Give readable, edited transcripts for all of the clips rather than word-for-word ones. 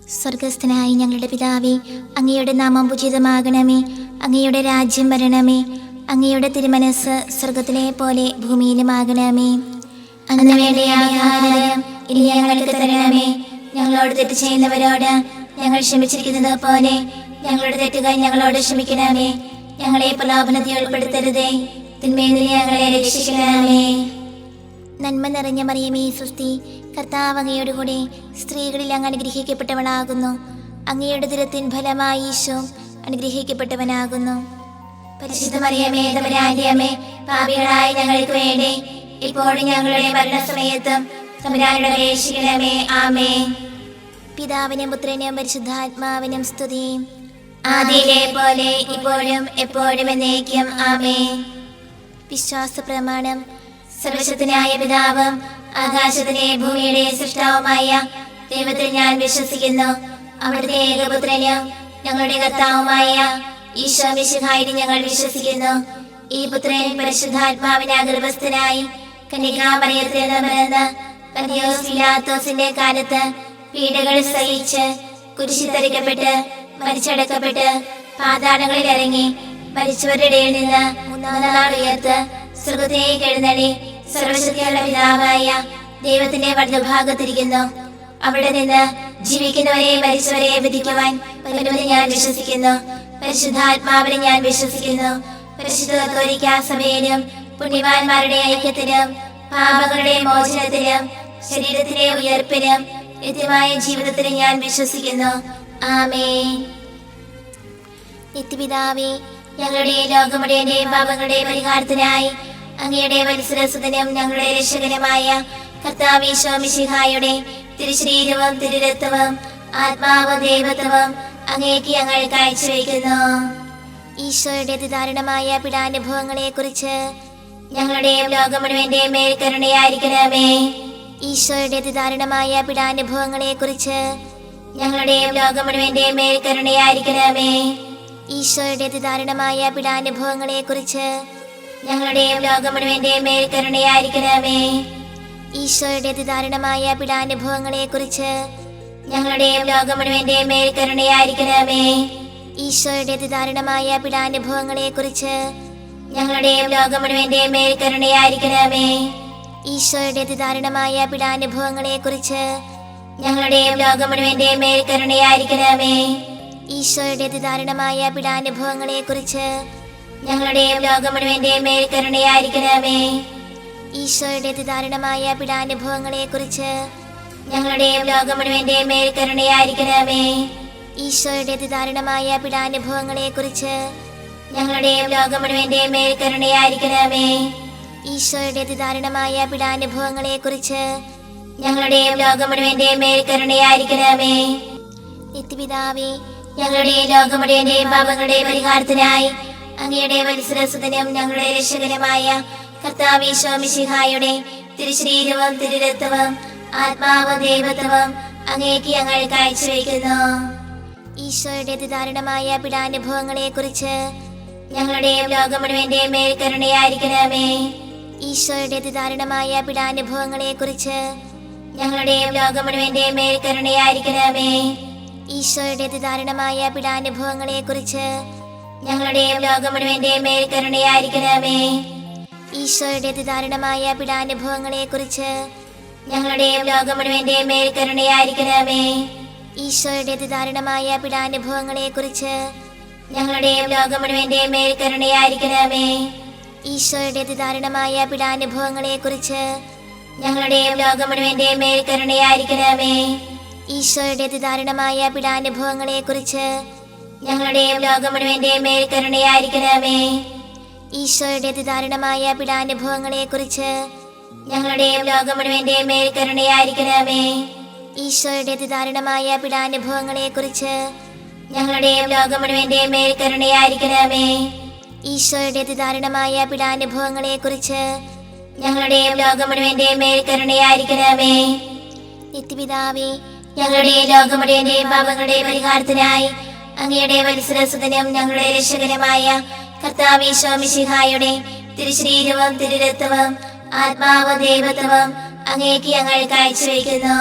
സ്വർഗസ്ഥനായ ഞങ്ങളുടെ പിതാവേ, അങ്ങയുടെ നാമം ഉചിതമാകണമേ. അങ്ങയുടെ രാജ്യം വരണമേ. അങ്ങയുടെ തിരുമനസ് സ്വർഗത്തിലെ പോലെ ഭൂമിയിലുമാകണമേ. അന്ന് വേണ്ട ആഹാരം ഇനി ഞങ്ങൾക്ക് തരണമേ. ഞങ്ങളോട് തെറ്റ് ചെയ്യുന്നവരോട് ഞങ്ങൾ ക്ഷമിച്ചിരിക്കുന്നത് പോലെ ഞങ്ങളുടെ തെറ്റുകൾ ഞങ്ങളോട് ക്ഷമിക്കണമേ. ഞങ്ങളെ പ്രലോഭനത്തിൽ ഉൾപ്പെടുത്തരുതേ, തിന്മയിൽ നിന്ന് ഞങ്ങളെ രക്ഷിക്കണമേ. നന്മ നിറഞ്ഞ മറിയമേ, സ്വസ്തി, കർത്താവ് അങ്ങയോട് കൂടെ സ്ത്രീകളിൽ അങ്ങ് അനുഗ്രഹിക്കപ്പെട്ടവനാകുന്നു. അങ്ങയുടെ ദുരത്തിൻ ഫലമായി ഈശോ അനുഗ്രഹിക്കപ്പെട്ടവനാകുന്നു. പരിശുദ്ധ മറിയമേ, തമ്പുരാന്റെ അമ്മേ, പാപികളായ ഞങ്ങൾക്ക് വേണ്ടി ഇപ്പോഴും ഞങ്ങളുടെ മരണസമയത്തും തമ്പുരാനോട് അപേക്ഷിക്കണമേ. ആമേൻ. പിതാവിനും പുത്രനും പരിശുദ്ധാത്മാവിനും സ്തുതി, ആദിയിലെ പോലെ ഇപ്പോഴും എപ്പോഴും എന്നേക്കും. ആമേൻ. വിശ്വാസ പ്രമാണം. സർവശക്തനായ പിതാവും ആകാശത്തിലെ ഭൂമിയുടെ സൃഷ്ടാവുമായ ദൈവത്തിൽ ഞാൻ വിശ്വസിക്കുന്നു. അവിടുത്തെ ഏകപുത്രനും ഞങ്ങളുടെ കർത്താവുമായ ഈശോ മിശിഹായിൽ ഞങ്ങൾ വിശ്വസിക്കുന്നു. ഈ പുത്രൻ പരിശുദ്ധാത്മാവിനാൽ ഗർഭസ്ഥനായി കന്യകാമറിയത്തിൽ നിന്ന് പിറന്ന് പന്തിയോസ് പിലാത്തോസിന്റെ കാലത്ത് പീഡകൾ സഹിച്ച് കുരിശിൽ തറയ്ക്കപ്പെട്ട് മരിച്ചടക്കപ്പെട്ട് പാതാളങ്ങളിൽ ഇറങ്ങി മരിച്ചവരുടെ ഇടയിൽ നിന്ന് മൂന്നാം നാൾ ഉയർത്ത് സ്വർഗ്ഗത്തിലേക്ക് എഴുന്നള്ളി സർവശക്തിയുള്ള പിതാവായ ദൈവത്തിന്റെ വലതുഭാഗത്തിരിക്കുന്നു. അവിടെ നിന്ന് ജീവിക്കുന്നവരെ മരിച്ചവരെ വിധിക്കുവാൻ വരുമെന്ന് ഞാൻ വിശ്വസിക്കുന്നു. പരിശുദ്ധാത്മാവിനെ ഞാൻ വിശ്വസിക്കുന്നു. പരിശുദ്ധ കത്തോലിക്കാ സഭയിലും പുണ്യവാന്മാരുടെ ഐക്യത്തിലും പാപങ്ങളുടെ മോചനത്തിലും ശരീരത്തിലെ ഉയർപ്പിനും നിത്യമായ ജീവിതത്തിലും ഞാൻ വിശ്വസിക്കുന്നു. ആമേൻ. നിത്യപിതാവേ, ഞങ്ങളുടെ ലോകമുടേന്റെയും പാപങ്ങളുടെ പരിഹാരത്തിനായി അങ്ങയുടെ വത്സരസുതനും ഞങ്ങളുടെ രക്ഷകനുമായ കർത്താവ് ഈശോ മിശിഹായുടെ തിരുശരീരവും തിരുരക്തവും ആത്മാവും ദൈവത്വവും അങ്ങേക്ക് ഞങ്ങൾ കാഴ്ചവെക്കുന്നു. ഈശോയുടെ അതിദാരുണമായ പീഡാനുഭവങ്ങളെ കുറിച്ച് ഞങ്ങളുടെയും ലോകം മുഴുവന്റെയും മേൽ കരുണയായിരിക്കണമേ. ഈശോയുടെ അതിദാരുണമായ പീഡാനുഭവങ്ങളെ കുറിച്ച് ഞങ്ങളുടെയും ലോകം മുഴുവന്റെയും മേൽ കരുണയായിരിക്കണമേ. ഈശോയുടെ അതിദാരുണമായ പീഡാനുഭവങ്ങളെ കുറിച്ച് ഞങ്ങളുടെയും ലോകം മുഴുവന്റെയും മേൽ കരുണയായിരിക്കണമേ. ഈശോയുടെ അതിദാരുണമായ പീഡാനുഭവങ്ങളെ കുറിച്ച് ഞങ്ങളുടെയും ലോകം മുഴുവന്റെയും മേൽ കരുണയായിരിക്കണമേ. ഈശോയുടെ അതിദാരുണമായ പീഡാനുഭവങ്ങളെ കുറിച്ച് ഞങ്ങളുടെയും ലോകം മുഴുവന്റെയും മേൽ കരുണയായിരിക്കണമേ. ഈശോയുടെ അതിദാരുണമായ പീഡാനുഭവങ്ങളെ കുറിച്ച് ഞങ്ങളുടെയും ലോകം മുഴുവന്റെയും മേൽ കരുണയായിരിക്കണമേ. ഈശോയുടെ അതിദാരുണമായ പീഡാനുഭവങ്ങളെ കുറിച്ച് ഞങ്ങളുടെയും ലോകം മുഴുവന്റെയും മേൽ കരുണയായിരിക്കണമേ. ഈശോയുടെ അതിദാരുണമായ പീഡാനുഭവങ്ങളെ കുറിച്ച് ഞങ്ങളുടെയും ലോകം മുഴുവന്റെയും മേൽ കരുണയായിരിക്കണമേ. ഈശോയുടെ അതിദാരുണമായ പീഡാനുഭവങ്ങളെ കുറിച്ച് ഞങ്ങളുടെയും ലോകം മുഴുവന്റെയും മേൽ കരുണയായിരിക്കണമേ. ഈശോയുടെ അതിദാരുണമായ പീഡാനുഭവങ്ങളെ കുറിച്ച് ഞങ്ങളുടെയും ലോകം മുഴുവന്റെയും മേൽ കരുണയായിരിക്കണമേ. നിത്യപിതാവേ, ഞങ്ങളുടെ ലോകം മുഴുവന്റെയും പാപങ്ങളുടെ പരിഹാരത്തിനായി അങ്ങയുടെ വത്സരസുതനും ഞങ്ങളുടെ രക്ഷകനുമായ കർത്താവ് ഈശോ മിശിഹായുടെ തിരുശരീരവും തിരുരക്തവും ആത്മാവും ദൈവത്വവും അങ്ങേക്ക് ഞങ്ങൾ കാഴ്ചവെക്കുന്നു. ഈശോയുടെ അതിദാരുണമായ പീഡാനുഭവങ്ങളെ കുറിച്ച് ഞങ്ങളുടെയും ലോകം മുഴുവന്റെയും മേൽ കരുണയായിരിക്കണമേ. ഈശോയുടെ അതിദാരുണമായ പീഡാനുഭവങ്ങളെ കുറിച്ച് ഞങ്ങളുടെയും ലോകം മുഴുവന്റെയും മേൽ കരുണയായിരിക്കണമേ. ഈശോയുടെ അതിദാരുണമായ പീഡാനുഭവങ്ങളെ കുറിച്ച് ഞങ്ങളുടെയും ലോകം മുഴുവന്റെയും മേൽ കരുണയായിരിക്കണമേ. ഈശോയുടെ അതിദാരുണമായ പീഡാനുഭവങ്ങളെ കുറിച്ച് ഞങ്ങളുടെയും ലോകം മുഴുവന്റെയും മേൽ കരുണയായിരിക്കണമേ. ഈശോയുടെ അതിദാരുണമായ പീഡാനുഭവങ്ങളെ കുറിച്ച് ഞങ്ങളുടെയും ലോകം മുഴുവന്റെയും മേൽ കരുണയായിരിക്കണമേ. ഈശോയുടെ അതിദാരുണമായ പീഡാനുഭവങ്ങളെ കുറിച്ച് ഞങ്ങളുടെയും ലോകം മുഴുവന്റെയും മേൽ കരുണയായിരിക്കണമേ. ഈശോയുടെ അതിദാരുണമായ പീഡാനുഭവങ്ങളെ കുറിച്ച് ഞങ്ങളുടെയും ലോകം മുഴുവന്റെയും മേൽ കരുണയായിരിക്കണമേ. ഈശോയുടെ അതിദാരുണമായ പീഡാനുഭവങ്ങളെ കുറിച്ച് ഞങ്ങളുടെയും ലോകം മുഴുവന്റെയും മേൽ കരുണയായിരിക്കണമേ. ഈശോയുടെ അതിദാരുണമായ പീഡാനുഭവങ്ങളെ കുറിച്ച് ഞങ്ങളുടെയും ലോകം മുഴുവന്റെയും മേൽ കരുണയായിരിക്കണമേ. ഈശോയുടെ അതിദാരുണമായ പീഡാനുഭവങ്ങളെ കുറിച്ച് ഞങ്ങളുടെയും ലോകം മുഴുവന്റെയും മേൽ കരുണയായിരിക്കണമേ. നിത്യപിതാവേ, ഞങ്ങളുടെ ലോകം മുഴുവന്റെയും പാപങ്ങളുടെ പരിഹാരത്തിനായി അങ്ങയുടെ വത്സരസുതനും ഞങ്ങളുടെ രക്ഷകനുമായ കർത്താവ് ഈശോ മിശിഹായുടെ തിരുശരീരവും തിരുരക്തവും ആത്മാവും ദൈവത്വവും അങ്ങേക്ക് ഞങ്ങൾ കാഴ്ചവെക്കുന്നു.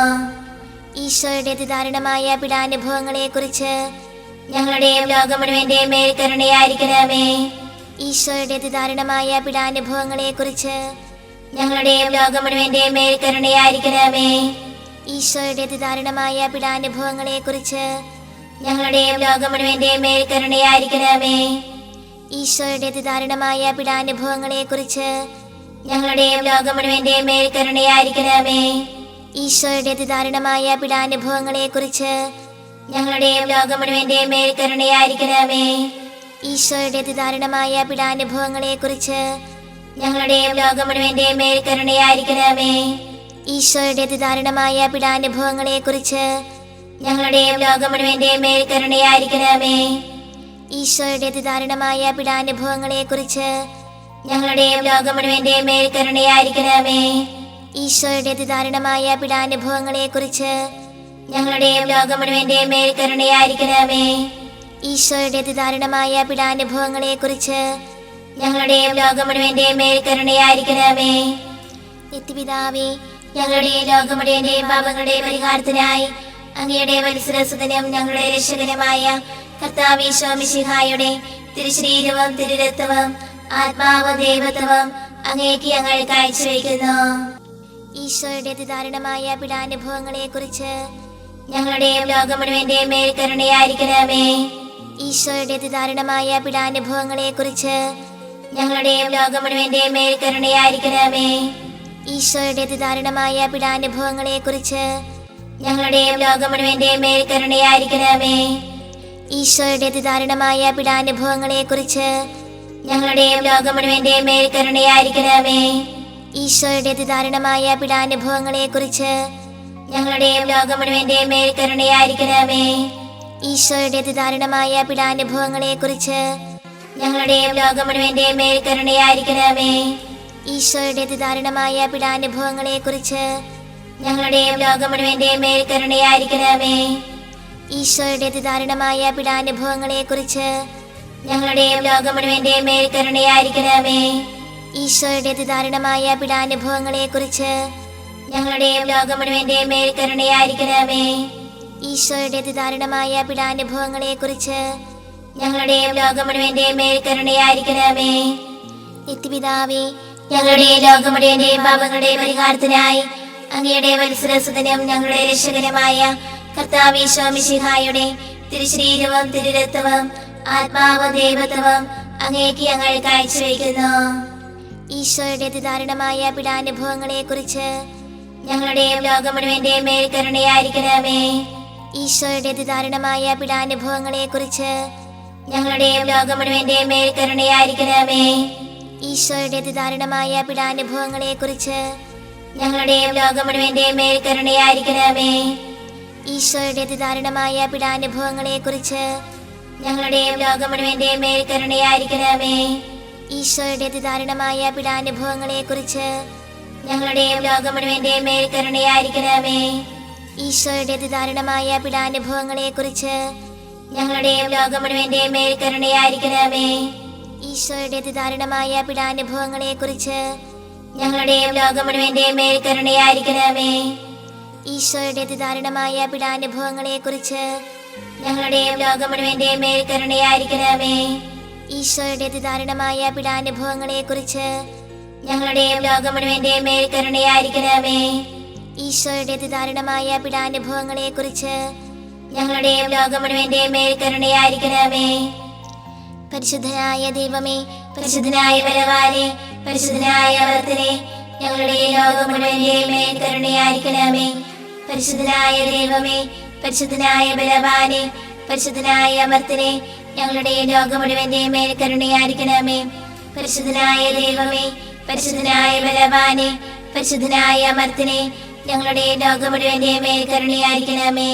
ഈശോയുടെ അതിദാരുണമായ പീഡാനുഭവങ്ങളെക്കുറിച്ച് ഞങ്ങളുടെയും ലോകം മുഴുവന്റെയും മേൽ കരുണയായിരിക്കണമേ. ഈശോയുടെ അതിദാരുണമായ പീഡാനുഭവങ്ങളെക്കുറിച്ച് ഞങ്ങളുടെയും ലോകം മുഴുവന്റെയും മേൽ കരുണയായിരിക്കണമേ. ഈശോയുടെ അതിദാരുണമായ പീഡാനുഭവങ്ങളെക്കുറിച്ച് ഞങ്ങളുടെയും ലോകം മുഴുവന്റെയും മേൽ കരുണയായിരിക്കണമേ. ഈശോയുടെ അതിദാരുണമായ പീഡാനുഭവങ്ങളെക്കുറിച്ച് ഞങ്ങളുടെയും ലോകം മുഴുവന്റെയും മേൽ കരുണയായിരിക്കണമേ. ഈശോയുടെ അതിദാരുണമായ പീഡാനുഭവങ്ങളെക്കുറിച്ച് ഞങ്ങളുടെയും ലോകം മുഴുവന്റെയും മേൽ കരുണയായിരിക്കണമേ. ഈശോയുടെ അതിദാരുണമായ പീഡാനുഭവങ്ങളെക്കുറിച്ച് ഞങ്ങളുടെയും ലോകം മുഴുവന്റെയും മേൽ കരുണയായിരിക്കണമേ. ഈശോയുടെ അതിദാരുണമായ പീഡാനുഭവങ്ങളെക്കുറിച്ച് ഞങ്ങളുടെയും ലോകം മുഴുവന്റെയും മേൽ കരുണയായിരിക്കണമേ. ഈശോയുടെ അതിദാരുണമായ പീഡാനുഭവങ്ങളെക്കുറിച്ച് ഞങ്ങളുടെയും ലോകം മുഴുവന്റെയും മേൽ കരുണയായിരിക്കണമേ. ഈശോയുടെ അതിദാരുണമായ പീഡാനുഭവങ്ങളെക്കുറിച്ച് ഞങ്ങളുടെയും ലോകം മുഴുവന്റെയും മേൽ കരുണയായിരിക്കണമേ. ഈശോയുടെ അതിദാരുണമായ പീഡാനുഭവങ്ങളെക്കുറിച്ച് ഞങ്ങളുടെയും ലോകം മുഴുവന്റെയും മേൽ കരുണയായിരിക്കണമേ. നിത്യപിതാവേ, ഞങ്ങളുടെ ലോകം മുഴുവന്റെയും പാപങ്ങളുടെ പരിഹാരത്തിനായി അങ്ങയുടെ വത്സരസുതനും ഞങ്ങളുടെ രക്ഷകനുമായ കർത്താവ് ഈശോ മിശിഹായുടെ തിരുശരീരവും തിരുരക്തവും ആത്മാവും ദൈവത്വവും അങ്ങേക്ക് ഞങ്ങൾ കാഴ്ചവെക്കുന്നു. ഈശോയുടെ അതിദാരുണമായ പീഡാനുഭവങ്ങളെക്കുറിച്ച് ഞങ്ങളുടെയും ലോകം മുഴുവന്റെയും മേൽ കരുണയായിരിക്കണമേ. ഈശോയുടെ അതിദാരുണമായ പീഡാനുഭവങ്ങളെക്കുറിച്ച് ഞങ്ങളുടെയും ലോകം മുഴുവന്റെയും മേൽ കരുണയായിരിക്കണമേ. ഈശോയുടെ അതിദാരുണമായ പീഡാനുഭവങ്ങളെക്കുറിച്ച് ഞങ്ങളുടെയും ലോകം മുഴുവന്റെയും മേൽ കരുണയായിരിക്കണമേ. ഈശോയുടെ അതിദാരുണമായ പീഡാനുഭവങ്ങളെക്കുറിച്ച് ഞങ്ങളുടെയും ലോകം മുഴുവന്റെയും മേൽ കരുണയായിരിക്കണമേ. ഈശോയുടെ അതിദാരുണമായ പീഡാനുഭവങ്ങളെക്കുറിച്ച് ഞങ്ങളുടെയും ലോകം മുഴുവന്റെയും മേൽ കരുണയായിരിക്കണമേ. ഈശോയുടെ അതിദാരുണമായ പീഡാനുഭവങ്ങളെക്കുറിച്ച് ഞങ്ങളുടെയും ലോകം മുഴുവന്റെയും മേൽ കരുണയായിരിക്കണമേ. ഈശോയുടെ അതിദാരുണമായ പീഡാനുഭവങ്ങളെക്കുറിച്ച് ഞങ്ങളുടെയും ലോകം മുഴുവന്റെയും മേൽ കരുണയായിരിക്കണമേ. ഈശോയുടെ അതിദാരുണമായ പീഡാനുഭവങ്ങളെക്കുറിച്ച് ഞങ്ങളുടെയും ലോകം മുഴുവന്റെയും മേൽ കരുണയായിരിക്കണമേ. ഈശോയുടെ അതിദാരുണമായ പീഡാനുഭവങ്ങളെക്കുറിച്ച് ഞങ്ങളുടെയും ലോകം മുഴുവന്റെയും മേൽ കരുണയായിരിക്കണമേ. ഈശോയുടെ അതിദാരുണമായ പീഡാനുഭവങ്ങളെക്കുറിച്ച് ഞങ്ങളുടെയും ലോകം മുഴുവന്റെയും മേൽ കരുണയായിരിക്കണമേ. നിത്യപിതാവേ, ഞങ്ങളുടെ ലോകം മുഴുവന്റെയും പാപങ്ങളുടെ പരിഹാരത്തിനായി അങ്ങയുടെ വത്സരസുതനും ഞങ്ങളുടെ രക്ഷകനുമായ കർത്താവ് ഈശോ മിശിഹായുടെ തിരുശരീരവും തിരുരക്തവും ആത്മാവും ദൈവത്വവും അങ്ങേക്ക് ഞങ്ങൾ കാഴ്ചവെക്കുന്നു. ഈശോയുടെ അതിദാരുണമായ പീഡാനുഭവങ്ങളെക്കുറിച്ച് ഞങ്ങളുടെയും ലോകം മുഴുവന്റെയും മേൽ കരുണയായിരിക്കണമേ. ഈശോയുടെ അതിദാരുണമായ പീഡാനുഭവങ്ങളെക്കുറിച്ച് ഞങ്ങളുടെയും ലോകം മുഴുവന്റെയും മേൽ കരുണയായിരിക്കണമേ. ഈശോയുടെ അതിദാരുണമായ പീഡാനുഭവങ്ങളെക്കുറിച്ച് ഞങ്ങളുടെയും ലോകം മുഴുവന്റെയും മേൽ കരുണയായിരിക്കണമേ. ഈശോയുടെ അതിദാരുണമായ പീഡാനുഭവങ്ങളെക്കുറിച്ച് ഞങ്ങളുടെയും ലോകം മുഴുവന്റെയും മേൽ കരുണയായിരിക്കണമേ. ഈശോയുടെ അതിദാരുണമായ പീഡാനുഭവങ്ങളെക്കുറിച്ച് ഞങ്ങളുടെയും ലോകം മുഴുവന്റെയും മേൽ കരുണയായിരിക്കണമേ. ഈശോയുടെ അതിദാരുണമായ പീഡാനുഭവങ്ങളെക്കുറിച്ച് ഞങ്ങളുടെയും ലോകം മുഴുവന്റെയും മേൽ കരുണയായിരിക്കണമേ. ഈശോയുടെ അതിദാരുണമായ പീഡാനുഭവങ്ങളെക്കുറിച്ച് ഞങ്ങളുടെയും ലോകം മുഴുവന്റെയും മേൽ കരുണയായിരിക്കണമേ. ഈശോയുടെ അതിദാരുണമായ പീഡാനുഭവങ്ങളെക്കുറിച്ച് ഞങ്ങളുടെയും ലോകം മുഴുവന്റെയും മേൽ കരുണയായിരിക്കണമേ. ഈശോയുടെ അതിദാരുണമായ പീഡാനുഭവങ്ങളെക്കുറിച്ച് ഞങ്ങളുടെയും ലോകം മുഴുവന്റെയും മേൽ കരുണയായിരിക്കണമേ. ഈശോയുടെ അതിദാരുണമായ പീഡാനുഭവങ്ങളെക്കുറിച്ച് ഞങ്ങളുടെയും ലോകം മുഴുവന്റെയും മേൽ കരുണയായിരിക്കണമേ. പരിശുദ്ധനായ ദൈവമേ, പരിശുദ്ധനായ ബലവാനേ, പരിശുദ്ധനായ അമർത്തനേ, ഞങ്ങളുടെ ലോകം മുഴുവന്റെയും മേൽ കരുണയായിരിക്കണമേ. പരിശുദ്ധനായ ദൈവമേ, പരിശുദ്ധനായ ബലവാനേ, പരിശുദ്ധനായ അമർത്തനേ, ഞങ്ങളുടെ ലോകം മുഴുവന്റെയും മേൽ കരുണയായിരിക്കണമേ. പരിശുദ്ധനായ ദൈവമേ, പരിശുദ്ധനായ ബലവാനേ, പരിശുദ്ധനായ അമർത്തനേ, ഞങ്ങളുടെ ലോകം മുഴുവന്റെയും മേൽ കരുണയായിരിക്കണമേ.